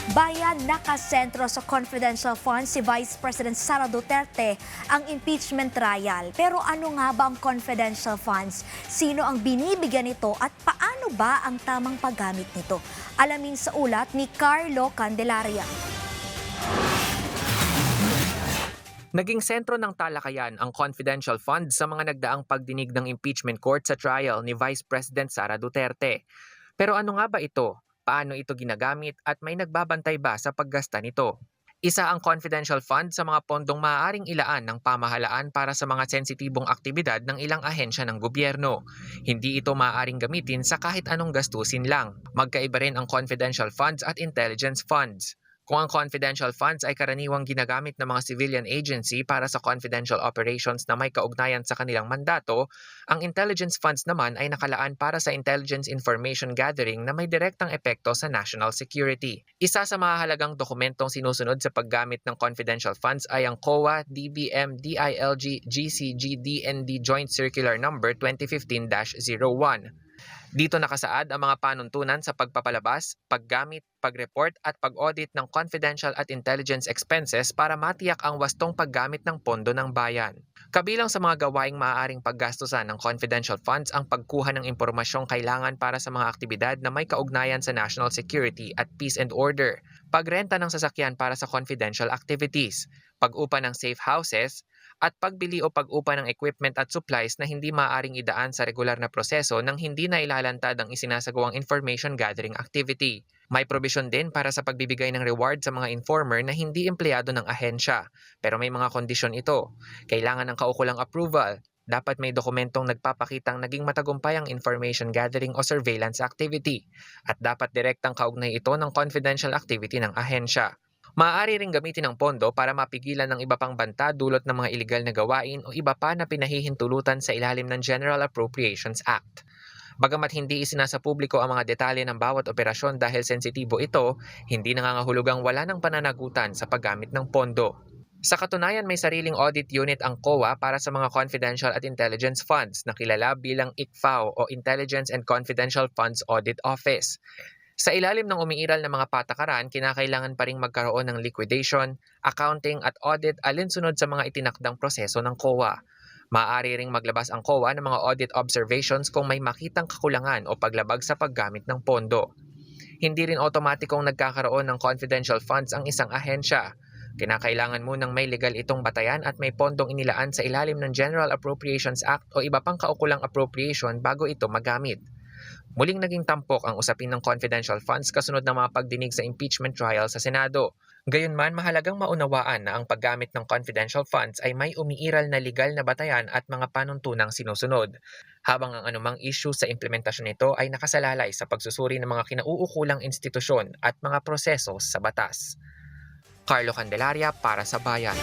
Bayan nakasentro sa confidential funds si Vice President Sara Duterte ang impeachment trial. Pero ano nga ba ang confidential funds? Sino ang binibigyan nito at paano ba ang tamang paggamit nito? Alamin sa ulat ni Carlo Candelaria. Naging sentro ng talakayan ang confidential funds sa mga nagdaang pagdinig ng impeachment court sa trial ni Vice President Sara Duterte. Pero ano nga ba ito? Paano ito ginagamit at may nagbabantay ba sa paggasta nito? Isa ang confidential fund sa mga pondong maaaring ilaan ng pamahalaan para sa mga sensitibong aktibidad ng ilang ahensya ng gobyerno. Hindi ito maaaring gamitin sa kahit anong gastusin lang. Magkaiba rin ang confidential funds at intelligence funds. Kung ang confidential funds ay karaniwang ginagamit ng mga civilian agency para sa confidential operations na may kaugnayan sa kanilang mandato, ang intelligence funds naman ay nakalaan para sa intelligence information gathering na may direktang epekto sa national security. Isa sa mahalagang dokumentong sinusunod sa paggamit ng confidential funds ay ang COA, DBM, DILG, GCG, DND Joint Circular Number 2015-01. Dito nakasaad ang mga panuntunan sa pagpapalabas, paggamit, pag-report at pag-audit ng confidential at intelligence expenses para matiyak ang wastong paggamit ng pondo ng bayan. Kabilang sa mga gawaing maaaring paggastusan ng confidential funds ang pagkuha ng impormasyong kailangan para sa mga aktibidad na may kaugnayan sa national security at peace and order, pagrenta ng sasakyan para sa confidential activities, pag-upa ng safe houses, at pagbili o pag-upa ng equipment at supplies na hindi maaaring idaan sa regular na proseso nang hindi na ilalantad ang isinasagawang information gathering activity. May provision din para sa pagbibigay ng reward sa mga informer na hindi empleyado ng ahensya, pero may mga kondisyon ito. Kailangan ng kaukulang approval. Dapat may dokumentong nagpapakitang naging matagumpay ang information gathering o surveillance activity, at dapat direktang kaugnay ito ng confidential activity ng ahensya. Maaari ring gamitin ang pondo para mapigilan ng iba pang banta dulot ng mga iligal na gawain o iba pa na pinahihintulutan sa ilalim ng General Appropriations Act. Bagamat hindi isinasa publiko ang mga detalye ng bawat operasyon dahil sensitibo ito, hindi nangangahulugang wala ng pananagutan sa paggamit ng pondo. Sa katunayan, may sariling audit unit ang COA para sa mga confidential at intelligence funds na kilala bilang ICFAO o Intelligence and Confidential Funds Audit Office. Sa ilalim ng umiiral na mga patakaran, kinakailangan pa ring magkaroon ng liquidation, accounting at audit alinsunod sa mga itinakdang proseso ng COA. Maaari ring maglabas ang COA ng mga audit observations kung may makitang kakulangan o paglabag sa paggamit ng pondo. Hindi rin otomatikong nagkakaroon ng confidential funds ang isang ahensya. Kinakailangan munang may legal itong batayan at may pondong inilaan sa ilalim ng General Appropriations Act o iba pang kaukulang appropriation bago ito magamit. Muling naging tampok ang usapin ng confidential funds kasunod ng mga pagdinig sa impeachment trial sa Senado. Gayunman, mahalagang maunawaan na ang paggamit ng confidential funds ay may umiiral na legal na batayan at mga panuntunang sinusunod, habang ang anumang issue sa implementasyon nito ay nakasalalay sa pagsusuri ng mga kinauukulang institusyon at mga proseso sa batas. Carlo Candelaria para sa Bayan.